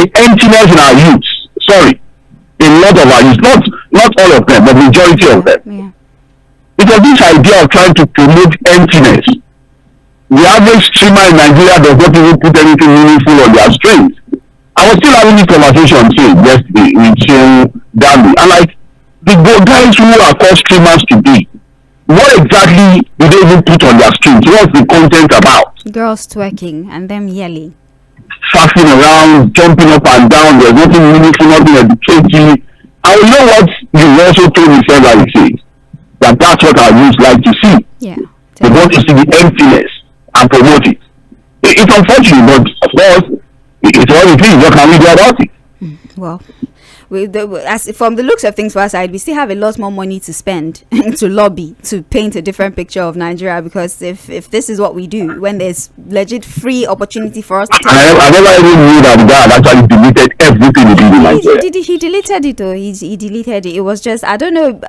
the emptiness in our youth. Sorry, a lot of our youth, not all of them, but majority of them. Yeah. It was this idea of trying to promote emptiness. The average streamer in Nigeria does not even put anything meaningful on their streams. I was still having this conversation yesterday with Dami, and like the guys who are called streamers today, what exactly do they even put on their streams? What's the content about? Girls twerking and them yelling, Faffing around, jumping up and down. There's nothing meaningful, nothing educative. I know what you also told me several days, that's what our youth like to see. yeah, They want to see the emptiness and promote it. It's unfortunate, but of course, it's what it is. What can we do about it? well, as from the looks of things for our side, we still have a lot more money to spend to lobby to paint a different picture of Nigeria, because if this is what we do when there's legit free opportunity for us to I never even knew that the guy had actually deleted everything he did in Nigeria. he deleted it, or he deleted it. It was just, I don't know,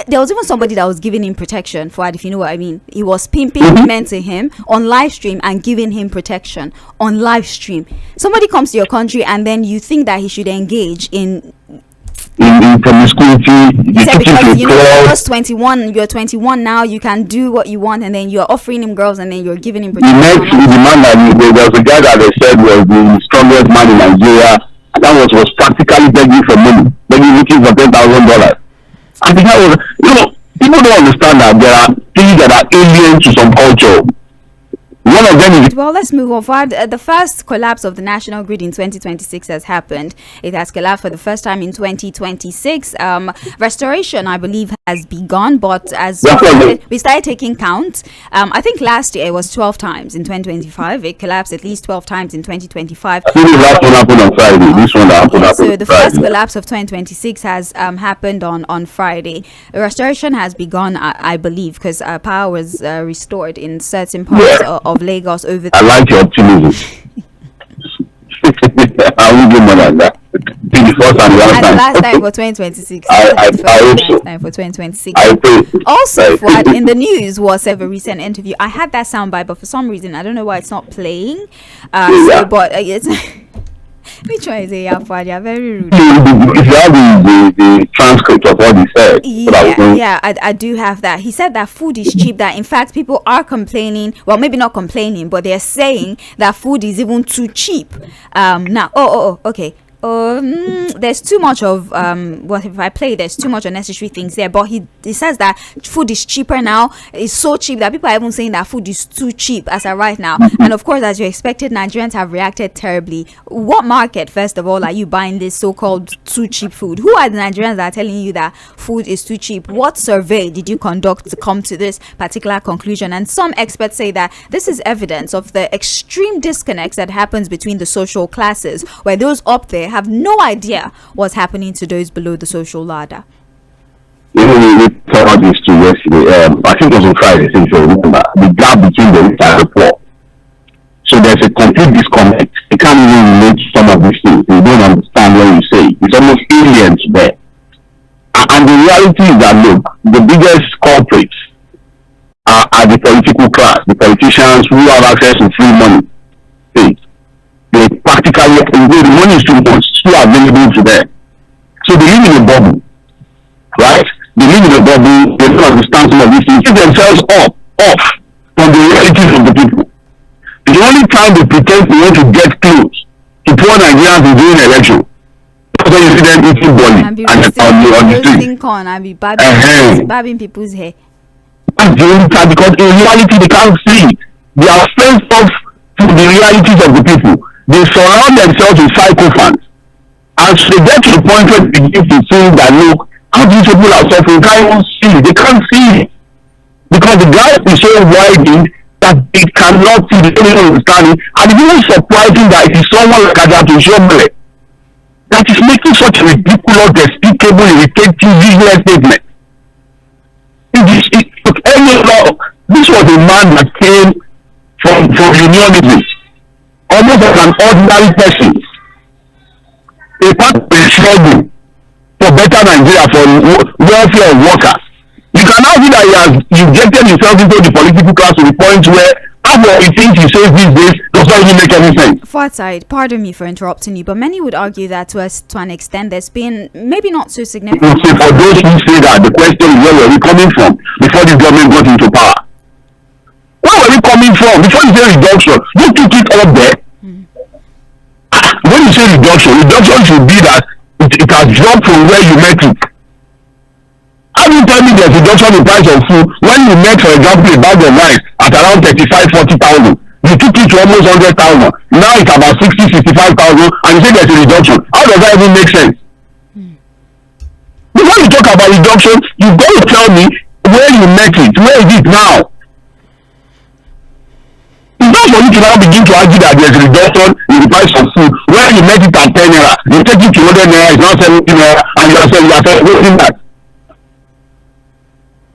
there was even somebody that was giving him protection for it, if you know what I mean. He was pimping men to him on live stream and giving him protection on live stream. Somebody comes to your country and then you think that he should engage in promiscuity. He said because you're just 21, you're 21 now, you can do what you want, and then you're offering him girls, and then you're giving him The protection. next is the man that there was a guy that they said was the strongest man in Nigeria, and that was practically begging for money, looking for $10,000. And the guy was, people don't understand that there are things that are alien to some culture. One of them is, well, let's move on forward. The first collapse of the national grid in 2026 has happened. It has collapsed for the first time in 2026. Restoration, I believe, has begun, but as we started taking count, I think last year it was 12 times in 2025. It collapsed at least 12 times in 2025. I think the last one happened on Friday. This one happened on Friday. So the first collapse of 2026 has happened on Friday. Restoration has begun, I believe, because power was restored in certain parts of Lagos over. I like your optimism. I will do more than that. The first and the last time for 2026. I hope so. Time for 2026. I hope. Also, in the news was a recent interview. I had that soundbite, but for some reason I don't know why it's not playing. But it's. Which one is it? Yeah, very rude. If you have the transcript of what he said. I do have that. He said that food is cheap, that in fact people are complaining, well, maybe not complaining, but they're saying that food is even too cheap. Okay. There's too much of if I play, there's too much unnecessary things there, but he says that food is cheaper now. It's so cheap that people are even saying that food is too cheap as of right now. And of course, as you expected, Nigerians have reacted terribly. What market, first of all, are you buying this so-called too cheap food? Who are the Nigerians that are telling you that food is too cheap? What survey did you conduct to come to this particular conclusion? And some experts say that this is evidence of the extreme disconnects that happens between the social classes, where those up there have no idea what's happening to those below the social ladder. We talked about this too yesterday. I think it was on Friday, since you remember, the gap between the rich and the poor. So there's a complete disconnect. You can't even relate to some of these things. You don't understand what you say. It's almost alien to them. And the reality is that, look, the biggest culprits are the political class, the politicians who have access to free money. They practically, the money is too much, still available to them. So they live in a bubble, right? They live in a bubble, they don't understand some of these things, keep themselves off from the realities of the people. The only time they pretend to want to get close to poor Nigerians is during election. That's when you see them eating bully on the street. Corn and be babbing people's hair. That's the only time, because in reality they can't see it. They are fenced off to the realities of the people. They surround themselves with psychophants. And so they get to the point where they begin to think that, look, how these people are suffering, can't even see it. They can't see it. Because the gap is so widened that they cannot see, they don't even understand it. And it's even surprising that it is someone like Tʀᴇ that is making such a ridiculous, despicable, irritating, useless statement. This was a man that came from unionism, almost like an ordinary person, a part of the struggle for better Nigeria, for welfare of workers. You can now see that he has injected himself into the political class to the point where How will the things he says these days does not even make any sense? Fouad, pardon me for interrupting you, but many would argue that to an extent there's been maybe not so significant. So for those who say that, the question is where were we coming from before the government got into power? Where were we coming from before you say reduction? You took it up there. When you say reduction should be that it has dropped from where you met it. How do you tell me there's reduction in price of food when you met, for example, a bag of rice at around 35,000-40,000? You took it to almost 100,000. Now it's about 60,000-65,000, and you say there's a reduction. How does that even make sense? Before you talk about reduction, you've got to tell me where you met it. Where is it now? It's not for you to now begin to argue that there's a reduction in the price of food. Where you met it at 10 naira, you take it to 100 naira, it's now 70 naira, and you are saying that.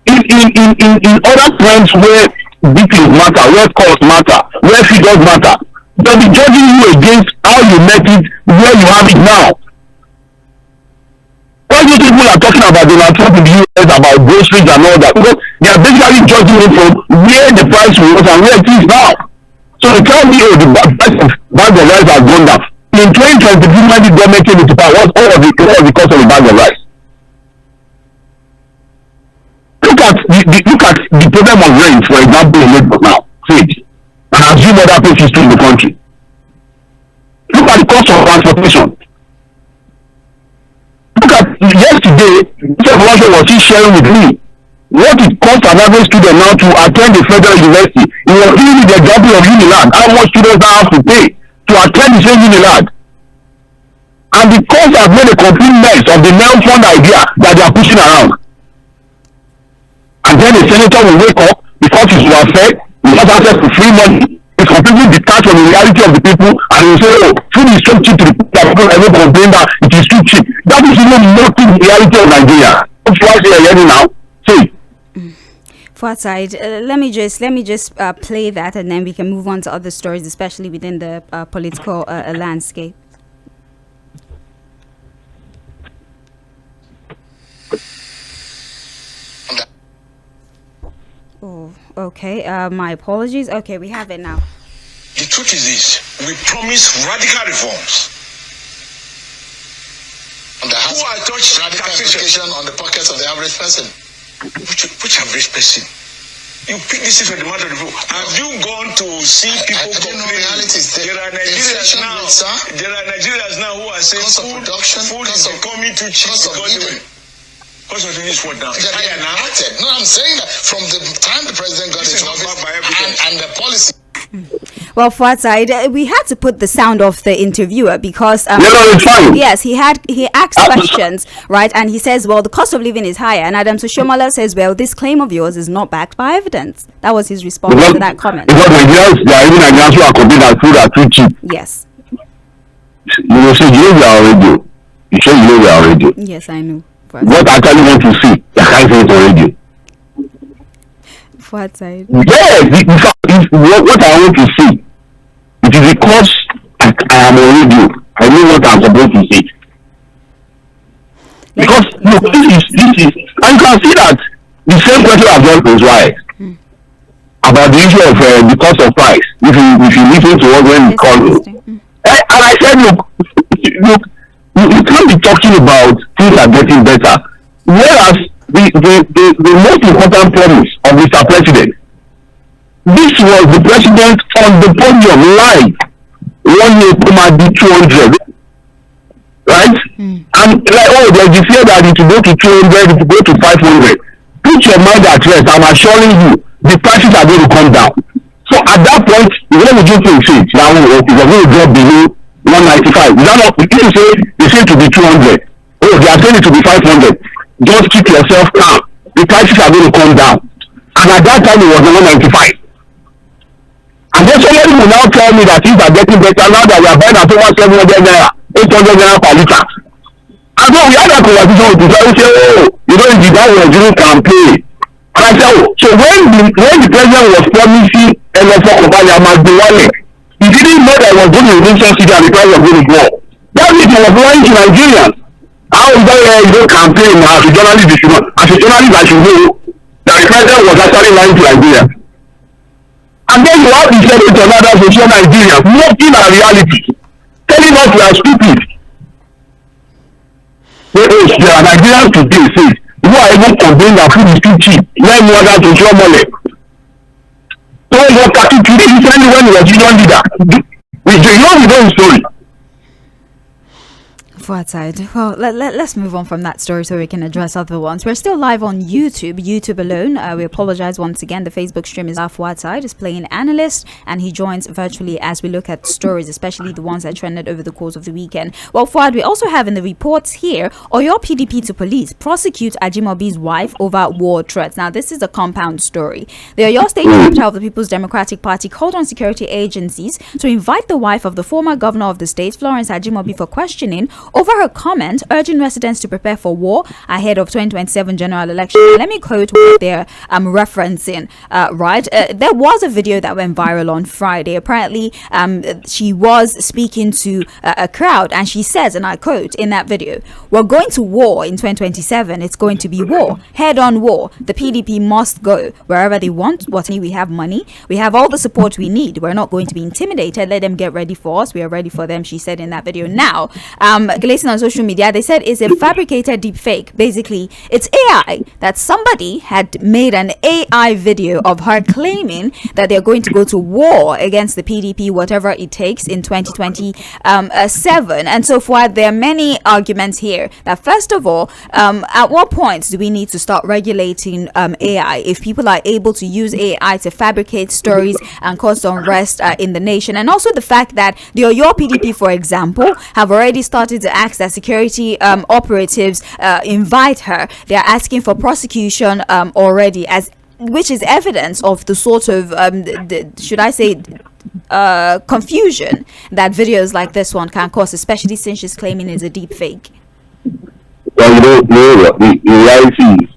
In other times where details matter, where costs matter, where figures matter, they'll be judging you against how you met it, where you have it now. Why do people are talking about Donald Trump in the US about groceries and all that? Because they are basically judging it from where the price was and where it is now. So they tell me, oh, the price of bag of rice has gone down. In 2020, when the government came into power, what was the cost of the bag of rice? Look at the problem of rent, for example, in Lagos now, trade, and assume other places too in the country. Look at the cost of transportation. Look at yesterday, Mr. was he sharing with me what it costs an average student now to attend a federal university. He was giving me the example of Unilag, how much students now have to pay to attend the same Unilag. And the cost has made a complete mess of the Nelfund idea that they are pushing around. And then the senator will wake up because he's affect, he has access to free money, he's completely detached from the reality of the people, and he will say, oh, food is so cheap to the people that people ever complain that it is too cheap. That is even not the reality of Nigeria. That's why I say hearing now. See. Fouad, let me just play that, and then we can move on to other stories, especially within the political landscape. Oh, okay. My apologies. Okay, we have it now. The truth is this: we promise radical reforms. And there has Who are touched radical taxation implication on the pockets of the average person. Which average person? You pick this for the matter of the people. Have you gone to see people I don't know complaining? realities. There are Nigerians Inflation now. rates, sir. There are Nigerians now who are saying Cost of production, food cost is of- becoming too cheap. cost of because living. Cost of living is what now? It's They're higher being now. impacted. No, I'm saying that from the time the president got This is into not office bad by everything. and the policy. Well, Fouad, we had to put the sound of the interviewer because No, it's fine. yes, he asked questions, right? And he says, well, the cost of living is higher, and Adam Oshomola says, well, this claim of yours is not backed by evidence. That was his response to that comment. Because Nigerians, there are even Nigerians who are complaining that food are too cheap. Yes, You will say, you know we are on radio. You say you know we are on radio. yes, I know. Fouad. What I actually want to see, I can't say it on radio. Fouad. Yes, in fact, what I want to see, it is because I am on radio. I know what I'm supposed to say. Because look, this is, and you can see that the same question I've just posed why about the issue of the cost of price. If you listen to what when we call it, and I said, look, you can't be talking about things are getting better, whereas the most important promise of Mr. President, this was the president on the podium live 1 year might be 200, right? And like, oh, there's the fear that it will go to 200, it will go to 500. Put your mind at rest. I'm assuring you, the prices are going to come down. So at that point, when we do things, now it's going to drop below 195. Is that not? If you say they say it to be 200, oh, they are saying it to be 500. Just keep yourself calm. The prices are going to come down. And at that time, it was 195. And then somebody will now tell me that things are getting better now that we are buying at over 700 naira, 800 naira per liter. And so we had that conversation with people who say, oh, you know, the guy was doing campaign. And I said, oh, so when the president was promising ᴛᴏᴜ, he didn't know that he was going to release subsidy and the price was going to go up. That means he was lying to Nigerians. How is that you know campaign as a journalist, I should know that the president was actually lying to Nigerians. And then you have the senator now that social Nigerians mocking our reality, telling us we are stupid. There are Nigerians today say who are even complaining that food is too cheap. When you order to ᴏᴜ so what Tʀᴇ recently when he was union leader, we know his story. Well, let's move on from that story so we can address other ones. We're still live on YouTube alone. We apologize once again. The Facebook stream is Fuad is playing analyst, and he joins virtually as we look at stories, especially the ones that trended over the course of the weekend. Well, Fuad, we also have in the reports here, Oyo PDP to police prosecute Ajimobi's wife over war threats. Now, this is a compound story. The Oyo State chapter of the People's Democratic Party called on security agencies to invite the wife of the former governor of the state, Florence Ajimobi, for questioning over her comment urging residents to prepare for war ahead of 2027 general election. Let me quote what they're referencing. There was a video that went viral on Friday. Apparently, she was speaking to a crowd, and she says, and I quote in that video, "We're going to war in 2027. It's going to be war, head-on war. The PDP must go wherever they want. We have money. We have all the support we need. We're not going to be intimidated. Let them get ready for us. We are ready for them," she said in that video. Now, glazing on social media, they said it's a fabricated deep fake. Basically, it's AI, that somebody had made an AI video of her claiming that they're going to go to war against the PDP, whatever it takes, in 2027. And so forth. There are many arguments here that, first of all, at what point do we need to start regulating AI if people are able to use AI to fabricate stories and cause unrest in the nation? And also the fact that the Oyo PDP, for example, have already started to ask that security operatives invite her. They are asking for prosecution already, which is evidence of the sort of confusion that videos like this one can cause, especially since she's claiming it's a deep fake. Well, the reality is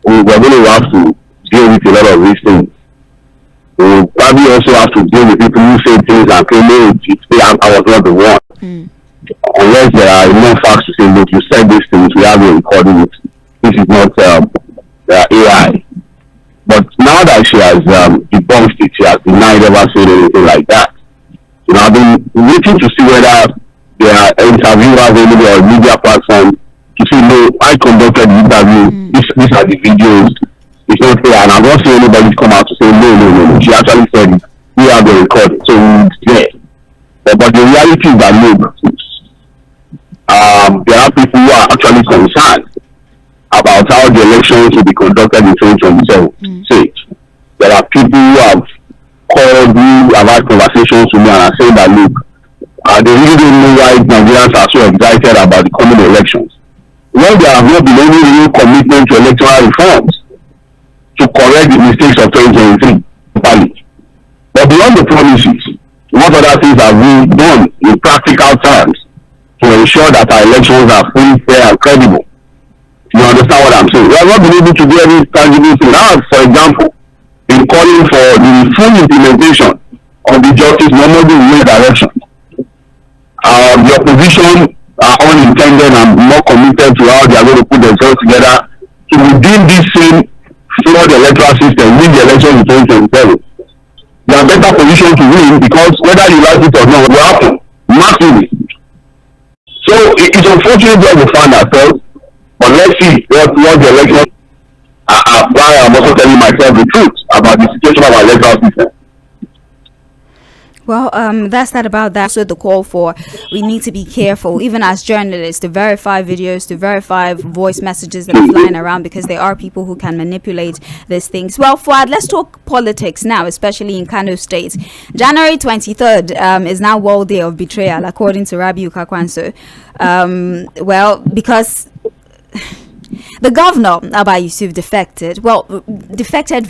we're going to have to deal with a lot of these things. We'll probably also have to deal with people who say things and claim, "No, I was not the one." Unless there are enough facts to say, "Look, you said these things, we have a recording it. This is not AI." But now that she has debunked it, she has denied ever saying anything like that. I've been waiting to see whether there are interviewers maybe or media platforms to say, "No, I conducted the interview. These are the videos. It's not fair." And I've not seen anybody come out to say, No. She actually said it. We have the recording, so it's there. But the reality is that, look, there are people who are actually concerned about how the elections will be conducted in 2027. There are people who have called me, have had conversations with me, and are saying that, look, they really don't know why Nigerians are so excited about the coming elections, when there have not been any real commitment to electoral reforms to correct the mistakes of 2023 properly. But beyond the promises, what other things have we done in practical terms to ensure that our elections are fully fair and credible? You understand what I'm saying? We have not been able to do any tangible thing. Now, for example, in calling for the full implementation of the Justice Mohammed direction. The opposition are unintended and more committed to how they are going to put themselves together to within this same flawed electoral system win the election in 2027. They are better positioned to win because whether you like it or not, it will happen massively. So it's unfortunate that we found ourselves, but let's see what the election. I'm also telling myself the truth about the situation of our electoral system. Well, that's that about that. So the call for we need to be careful, even as journalists, to verify videos, to verify voice messages that are flying around, because there are people who can manipulate these things. Well, Fuad, let's talk politics now, especially in Kano State. January 23rd is now World Day of Betrayal, according to Rabiu Kakwanso. Well, because the governor, Abba Yusuf, defected. Well, resigned.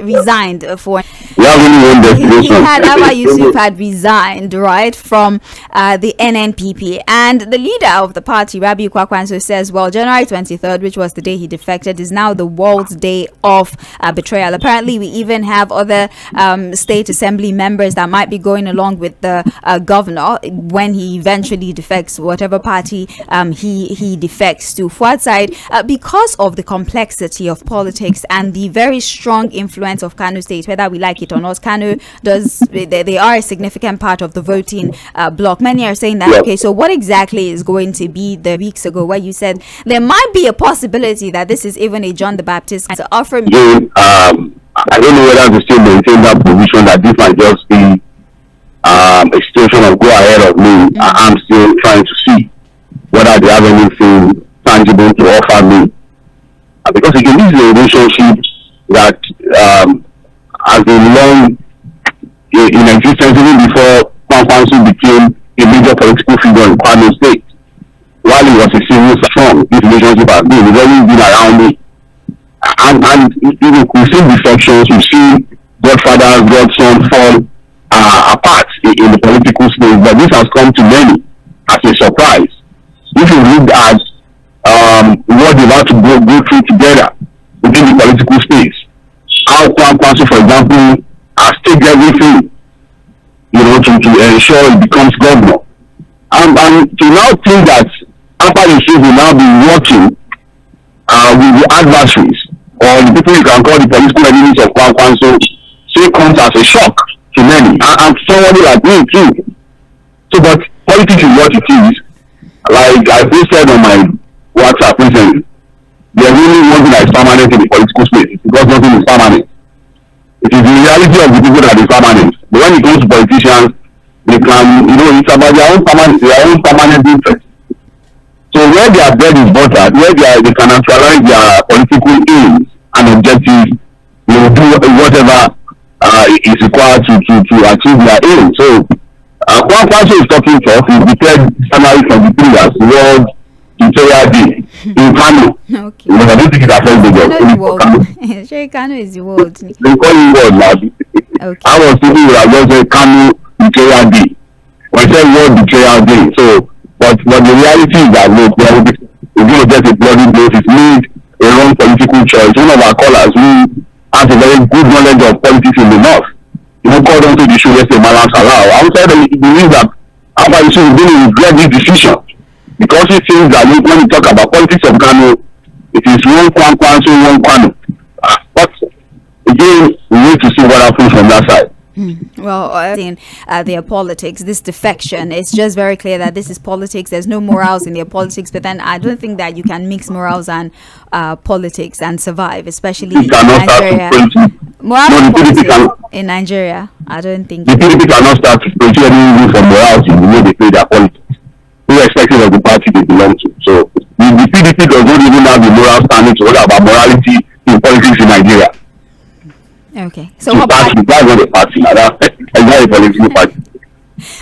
Resigned for. Abba Yusuf had resigned, right, from the NNPP, and the leader of the party, Rabiu Kakwanso, says, well, January 23rd, which was the day he defected, is now the World's Day of Betrayal. Apparently, we even have other state assembly members that might be going along with the governor when he eventually defects, whatever party he he defects to. Fuad side, because of the complexity of politics and the very strong influence of Kano State, whether we like it or not, Kano they are a significant part of the voting bloc. Many are saying that, okay, so what exactly is going to be the weeks ago where you said there might be a possibility that this is even a John the Baptist offer? I don't know whether to still maintain that position that this might just be a situation of go ahead of me. I'm still trying to see whether they have anything tangible to offer me. Because again, this is a relationship that has been long in existence even before Kwankwanso became a major political figure in Kano State. While he was a civil strong, this relationship has been. He's always been around me. And even we've seen defections, we've seen godfathers, godson fall apart in the political space, but this has come to many as a surprise. If you look at what they've had to go through together within the political space, how Kwankwanso, for example, has taken everything, to ensure he becomes governor. And to now think that after Yusuf will now be working with the adversaries or the people you can call the political enemies of Kwankwanso, so it comes as a shock to many, and somebody like me too. So, but politics is what it is. Like I posted on my WhatsApp recently, there's really one thing that is permanent in the political space because nothing is permanent. It is the reality of the people that is permanent. But when it comes to politicians, they can, it's about their own permanent interest. So where their bread is buttered, where they can actualize their political aims and objectives, they will do whatever is required to achieve their aim. So Kwankwanso is talking tough. He declared January 23 as World Interior Day in Kano. Okay. I don't think it affects the world. Kano is the world. They call it world now. Okay. I was thinking we are just a Kano Interior Day. We said World Interior Day. So, but the reality is that we're going to get a bloody blow. It's made a wrong political choice. One of our callers who has a very good knowledge of politics in the north, called on to the show yesterday, Malam Salah. I would say that he believes that after the show, he's going to regret this decision because he thinks that when we talk about politics of Kano, it is one Kwankwanso, one Kano. But again, we need to see what happens from that side. Well, in their politics, this defection, it's just very clear that this is politics. There's no morals in their politics, but then I don't think that you can mix morals and politics and survive, especially in Nigeria. Morals and politics in Nigeria, I don't think. The PDP cannot start to produce any for morality in the way they play their politics, irrespective of the party they belong to. So the PDP does not even have the moral standing to talk about morality in politics in Nigeria. Okay, so that's not a party. That's not a political party.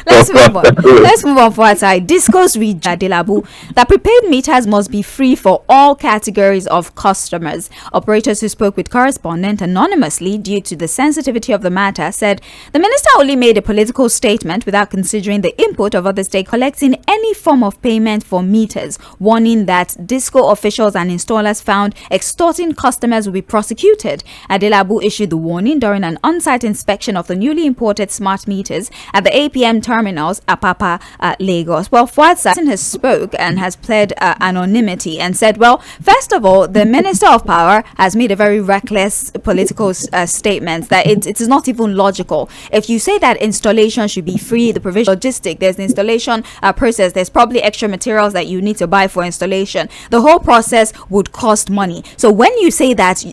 Let's move on. Let's move on for our side. Discos read Adelabu that prepaid meters must be free for all categories of customers. Operators who spoke with correspondent anonymously due to the sensitivity of the matter said the minister only made a political statement without considering the input of other stakeholders collecting any form of payment for meters, warning that disco officials and installers found extorting customers will be prosecuted. Adelabu issued the warning during an on-site inspection of the newly imported smart meters at the APM terminals, Apapa, Lagos. Well, Fuad has spoke and has pled anonymity and said, well, first of all, the Minister of Power has made a very reckless political statement that it is not even logical. If you say that installation should be free, the provision logistic, there's the installation process, there's probably extra materials that you need to buy for installation. The whole process would cost money. So when you say that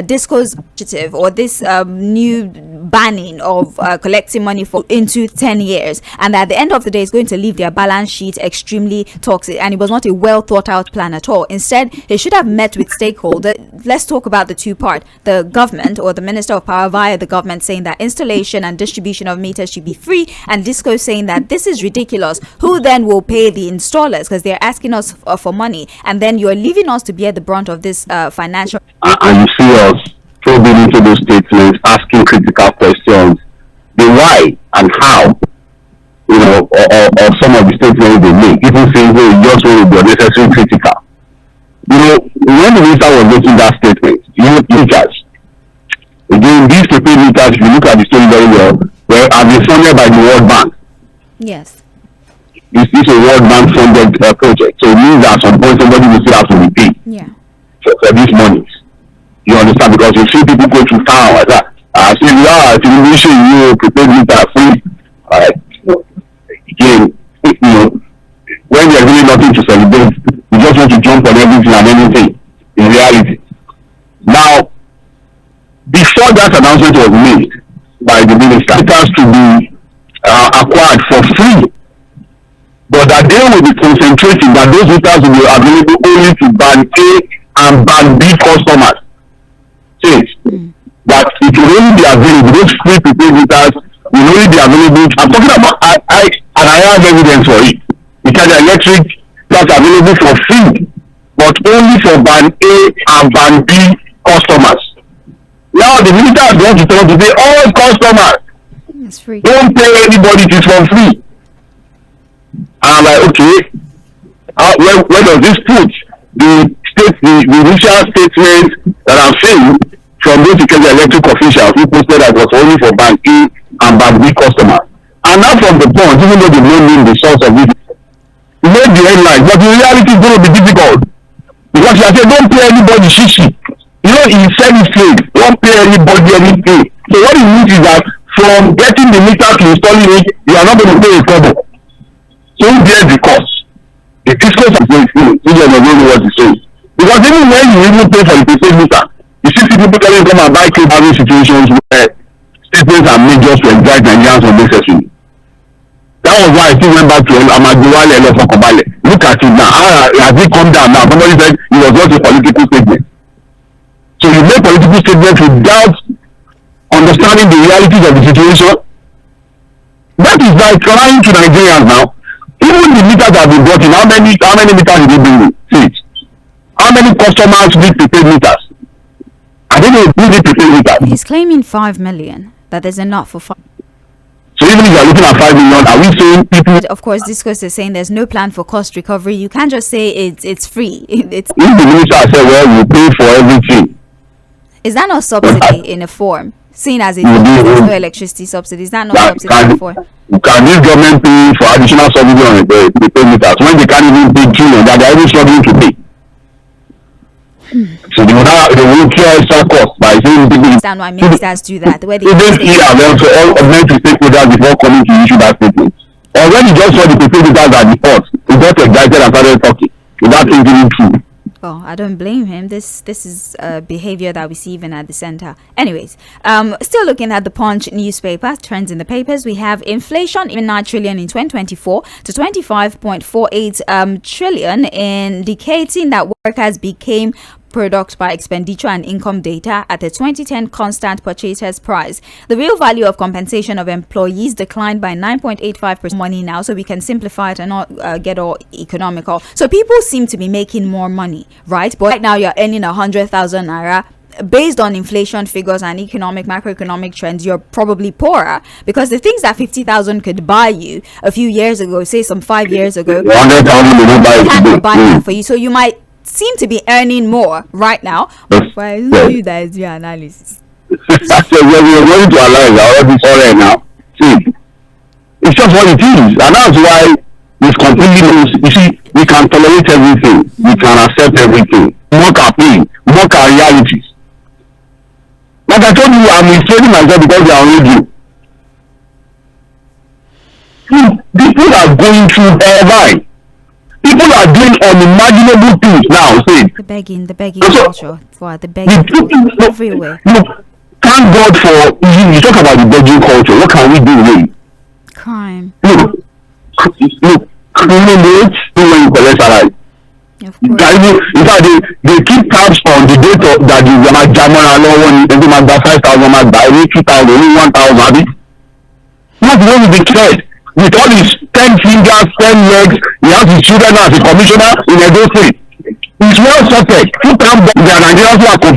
Disco's initiative or this new banning of collecting money for into 10 years, and at the end of the day, it's going to leave their balance sheet extremely toxic, and it was not a well thought out plan at all. Instead, they should have met with stakeholders. Let's talk about the two parts: the government or the Minister of Power via the government saying that installation and distribution of meters should be free, and Disco saying that this is ridiculous. Who then will pay the installers because they're asking us for money, and then you're leaving us to bear the brunt of this financial. And you see us probing into those statements, asking critical questions, the why and how. Or some of the statements they make, even saying they just want to be unnecessarily critical. When the minister was making that statement, meters. Again, these prepaid meters, if you look at the story very well, have been funded by the World Bank. Yes. is this a World Bank funded project? So it means that at some point somebody will still have to repay for these monies. You understand? Because you see people go to town like that. Say, you prepared meter free. Again, when there's really nothing to celebrate, you just want to jump on everything and anything. In reality, now before that announcement was made by the minister, it has to be acquired for free. But that they will be concentrating that those meters will be available only to band A and band B customers. That it will only be available, those free prepaid meters will only be available. I'm talking about I have evidence for it. Because the electric that's available for free, but only for band A and band B customers. Now the minister is going to tell to pay all customers. It's free. Don't pay anybody, it is for free. And I'm like, okay, where does this put the initial statement that I'm saying from those electric officials who posted that was only for band A and band B customers? And now from the point, even though they don't name the source of it, made the headline, but in reality it's going to be difficult. Because you say, don't pay anybody shishi. He said it straight, don't pay anybody anything. So what it means is that from getting the meter to installing it, you are not going to pay a trouble. So who bears the cost? The discourse is going through. You don't know what to say. Because even when you even pay for the prepaid meter, you see people come and buy cable situations where statements are made just to excite Nigerians unnecessarily. That was why I still went back to Amadiwale Elo. Look at it now. Has it come down now? Somebody said it was not a political statement. So you make political statements without understanding the realities of the situation. That is like lying to Nigerians now. Even the meters that have been brought in, how many meters did they bring in? See it. How many customers need prepaid meters? I don't know who need prepaid meters. He's claiming 5 million, that there's enough for 5. So even if you are looking at 5 million, are we saying people? Of course, this course is saying there's no plan for cost recovery. You can't just say it's free. If the minister said, well, you pay for everything. Is that not subsidy in a form? Seen as there's no electricity subsidy. Is that not subsidy in a form? Can this government pay for additional subsidy on the pay meters when they can't even pay trillion that they are even struggling to pay? So they will cure extra cost by saying people. Understand why ministers do that? Where they so all meant to stakeholders before coming to issue that statement. Or when you just saw the prepaid meters at the port, you got excited and started talking without thinking it through. Well, I don't blame him. This is behavior that we see even at the center. Anyways, still looking at the Punch newspaper, trends in the papers, we have inflation in 9 trillion in 2024 to 25.48 trillion, indicating that workers became product by expenditure and income data at the 2010 constant purchasers price. The real value of compensation of employees declined by 9.85% money now, so we can simplify it and not get all economical. So people seem to be making more money, right? But right now you're earning 100,000 naira. Based on inflation figures and macroeconomic trends, you're probably poorer, because the things that 50,000 could buy you a few years ago, say some 5 years ago, 100,000 can't buy that for you. So you might seem to be earning more right now. But it's not you that is your analysis. We're going to analyze all this already now. See, it's just what it is, and that's why it's completely loose. You see, we can tolerate everything, we can accept everything, mock our pain, mock our realities. Like I told you, I'm restraining myself because they are on radio. People are going through hell. People are doing unimaginable things now. See, the begging culture, for the begging culture everywhere. Look, thank God for you talk about the begging culture. What can we do really? Crime. Look, criminals do when you collect salary. Of course. In fact, they keep tabs on the date of that you are German alone, and you buy 5,000, buy 2,000, only 1,000. Not really declared. With all his 10 fingers, 10 legs, he has his children as a commissioner in Edo State. It's well sorted.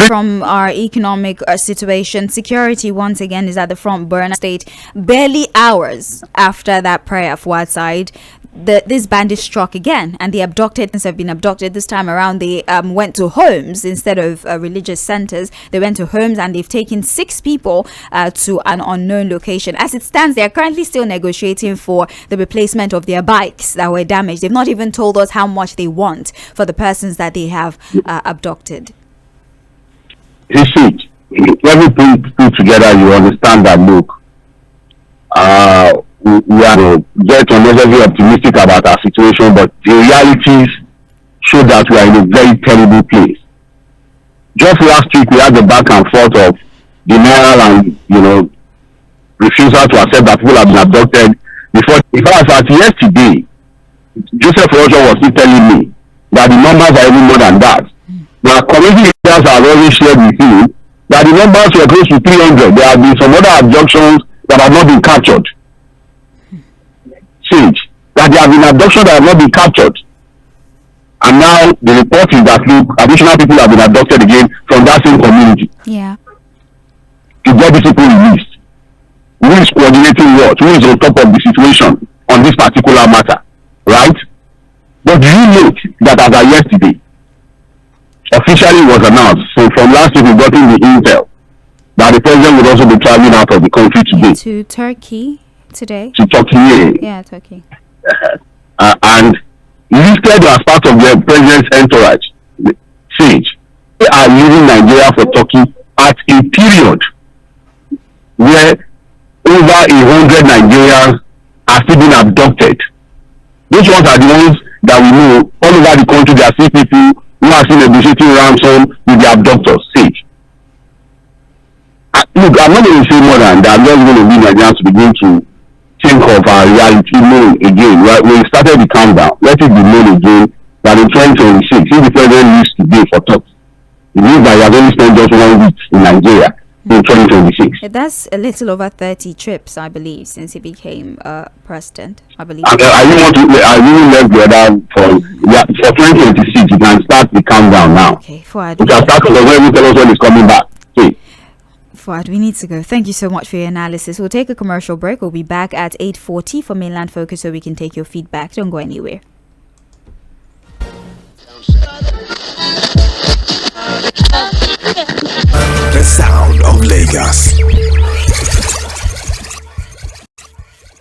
From our economic situation, security once again is at the front burner state. Barely hours after that prayer for outside, this bandit struck again, and the abducteds have been abducted. This time around, they went to homes instead of religious centers. They went to homes, and they've taken 6 people to an unknown location. As it stands, they are currently still negotiating for the replacement of their bikes that were damaged. They've not even told us how much they want for the persons that they have abducted. You see, everything put together, you understand that, look, we are get unnecessarily optimistic about our situation, but the realities show that we are in a very terrible place. Just last week, we had the back and forth of denial and, refusal to accept that people have been abducted. Before, in fact, yesterday, Joseph Roger was still telling me that the numbers are even more than that. Now, community leaders have already shared with you that the numbers were close to 300. There have been some other abductions that have not been captured. That there have been abductions that have not been captured. And now the report is that, look, additional people have been abducted again from that same community. Yeah. To get these people released. Who is coordinating what? Who is on top of the situation on this particular matter? Right? But do you note that as of yesterday, officially it was announced, so from last week we got in the intel that the president would also be traveling out of the country today. To Turkey today? To Turkey. Yeah, Turkey. And listed as part of the president's entourage, they are leaving Nigeria for Turkey at a period where over 100 Nigerians are still being abducted. Those ones are the ones that we know all over the country. There are still people who are still negotiating ransom with the abductors. Look, I'm not going to say more than that. I'm just going to be Nigerians to begin to think of our reality known again. Right? When we started the countdown, let it be known again that in 2026, if the president leaves today for Turkey, it means that he has only spent just 1 week in Nigeria in 2026. That's a little over 30 trips, I believe, since he became president. I believe. And I really left the other for 2026. You can start the countdown now. Okay, Fuad. You can start because when we tell us when it's coming back. Okay. Fuad, we need to go. Thank you so much for your analysis. We'll take a commercial break. We'll be back at 8:40 for Mainland Focus so we can take your feedback. Don't go anywhere. The sound of Lagos.